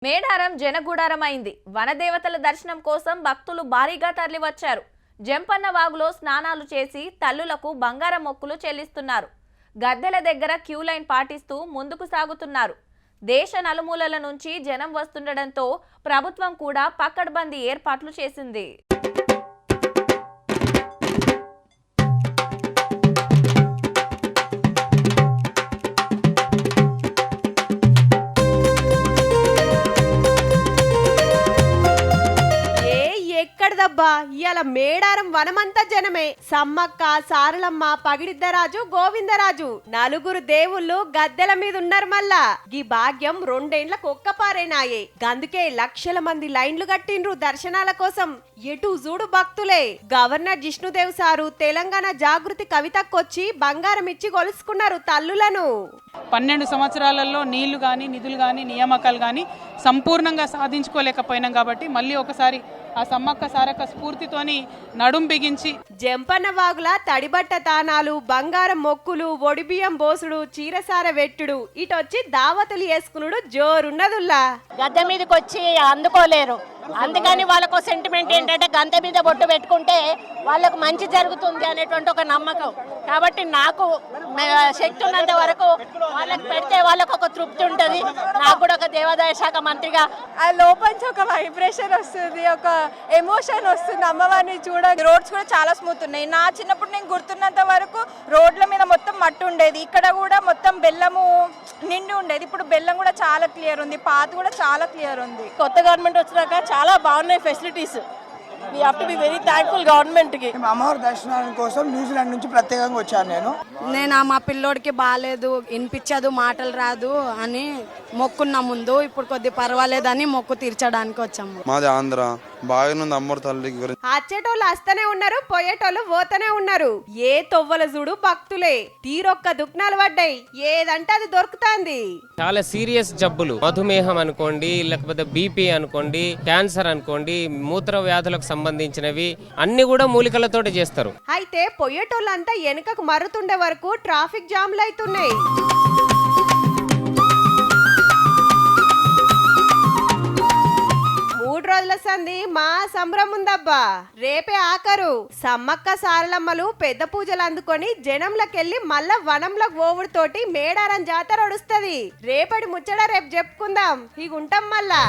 మేడారం జనగూడారం అయింది. వనదేవతల దర్శనం కోసం భక్తులు భారీగా తరలివచ్చారు. జంపన్న వాగులో స్నానాలు చేసి తల్లులకు బంగారం మొక్కులు చెల్లిస్తున్నారు. గద్దెల దగ్గర క్యూ లైన్ పాటిస్తూ ముందుకు సాగుతున్నారు. దేశ నలుమూలల నుంచి జనం వస్తుండడంతో ప్రభుత్వం కూడా పకడ్బందీ ఏర్పాట్లు చేసింది. ఎక్కడదబ్బా ఇయాల మేడారం వనమంతా జనమే. సమ్మక్క, సారలమ్మ, పగిడిద్దరాజు, గోవిందరాజు నలుగురు దేవుళ్ళు గద్దెల మీద ఉన్నారు. మళ్ళా ఈ భాగ్యం రెండేండ్లకు ఒక్కపారేనాయే. గందుకే లక్షల మంది లైన్లు కట్టిండ్రు దర్శనాల కోసం. ఎటు చూడు భక్తులే. గవర్నర్ జిష్ణుదేవ్ సారు తెలంగాణ జాగృతి కవితకొచ్చి బంగారం ఇచ్చి కొలుసుకున్నారు తల్లులను. 12 సంవత్సరాలలో నీళ్లు గాని నిధులు గాని నియామకాలు గాని సంపూర్ణంగా సాధించుకోలేకపోయినాం కాబట్టి మళ్ళీ ఒకసారి ఆ సమ్మక్క సారక్క స్ఫూర్తితోని నడుం బిగించి జంపన్న వాగుల తడిబట్ట తానాలు, బంగారం మొక్కులు, ఒడిబియ్యం బోసుడు, చీరసార వెట్టుడు, ఇటొచ్చి దావతులు వేసుకునుడు జోరున్నదుల్లా. గద్దె మీదకి వచ్చి అందుకోలేరు. అందుకని వాళ్ళకు సెంటిమెంట్ ఏంటంటే గద్దె మీద బొట్టు పెట్టుకుంటే వాళ్ళకు మంచి జరుగుతుంది అనేటువంటి ఒక నమ్మకం. కాబట్టి నాకు శక్తి ఉన్నంత వరకు వాళ్ళకి పెడితే వాళ్ళకు ఒక తృప్తి ఉంటుంది. నాకు కూడా ఒక దేవాదాయ శాఖ మంత్రిగా ఆ లోపంచి ఒక వైబ్రేషన్ వస్తుంది, ఒక ఎమోషన్ వస్తుంది అమ్మవారిని చూడ. రోడ్స్ కూడా చాలా స్మూత్ ఉన్నాయి. నా చిన్నప్పుడు నేను గుర్తున్నంత వరకు రోడ్ల మీద మొత్తం మట్టి ఉండేది. ఇక్కడ కూడా మొత్తం బెల్లము నిండి ఉండేది. ఇప్పుడు బెల్లం కూడా చాలా క్లియర్ ఉంది, పాత కూడా చాలా క్లియర్ ఉంది. కొత్త గవర్నమెంట్ వచ్చినాక చాలా బాగున్నాయి facilities. We have to be very thankful government కి. అమ్మవారి దర్శనానికి కోసం న్యూజిలాండ్ నుంచి ప్రత్యేకంగా వచ్చాను నేను మా పిల్లోడికి బాగాలేదు, వినిపించదు, మాటలు రాదు అని మొక్కున్నా ముందు. ఇప్పుడు కొద్ది పర్వాలేదని మొక్కు తీర్చడానికి వచ్చాము. మాది ఆంధ్ర. బాగానుంది అమ్మవారి తల్లికి గురించి. వచ్చేటోళ్ళు వస్తూనే ఉన్నారు, పోయేటోళ్ళు పోతూనే ఉన్నారు. ఏ తొవ్వల చూడు భక్తులే. తీరొక్క దుఃఖాలు పడ్డాయి. ఏదంటే అది దొరుకుతాంది. చాలా సీరియస్ జబ్బులు, మధుమేహం అనుకోండి, లేకపోతే బీపీ అనుకోండి, క్యాన్సర్ అనుకోండి, మూత్ర వ్యాధులకు సంబంధించినవి అన్ని కూడా మూలికలతోటి చేస్తారు. అయితే పోయేటోళ్ళంతా వెనుకకు మరుతుండే వరకు ట్రాఫిక్ జామ్లు అవుతున్నాయి. 3 రోజుల సంధి మా సంబరం ఉందబ్బా. రేపే ఆఖరు. సమ్మక్క సారలమ్మలు పెద్ద పూజలు అందుకొని జనంలోకెళ్ళి మళ్ళా వనంలోకి పోవుడుతోటి మేడారం జాతర ఒడుస్తుంది. రేపటి ముచ్చట రేపు చెప్పుకుందాం. ఇక ఉంటాం మళ్ళా.